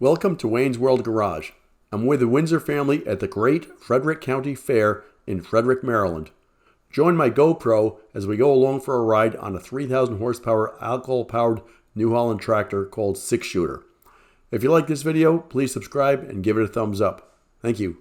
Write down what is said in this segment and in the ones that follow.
Welcome to Wayne's World Garage. I'm with the Windsor family at the Great Frederick County Fair in Frederick, Maryland. Join my GoPro as we go along for a ride on a 3,000 horsepower alcohol-powered New Holland tractor called 6-Shooter. If you like this video, please subscribe and give it a thumbs up. Thank you.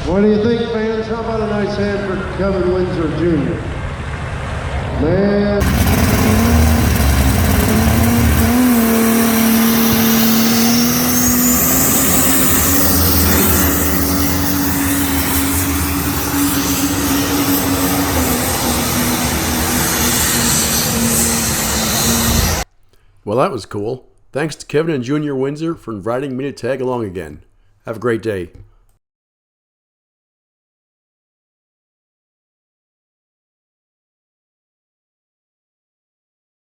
What do you think, fans? How about a nice hand for Kevin Windsor Jr.? Man. Well, that was cool. Thanks to Kevin and Junior Windsor for inviting me to tag along again. Have a great day.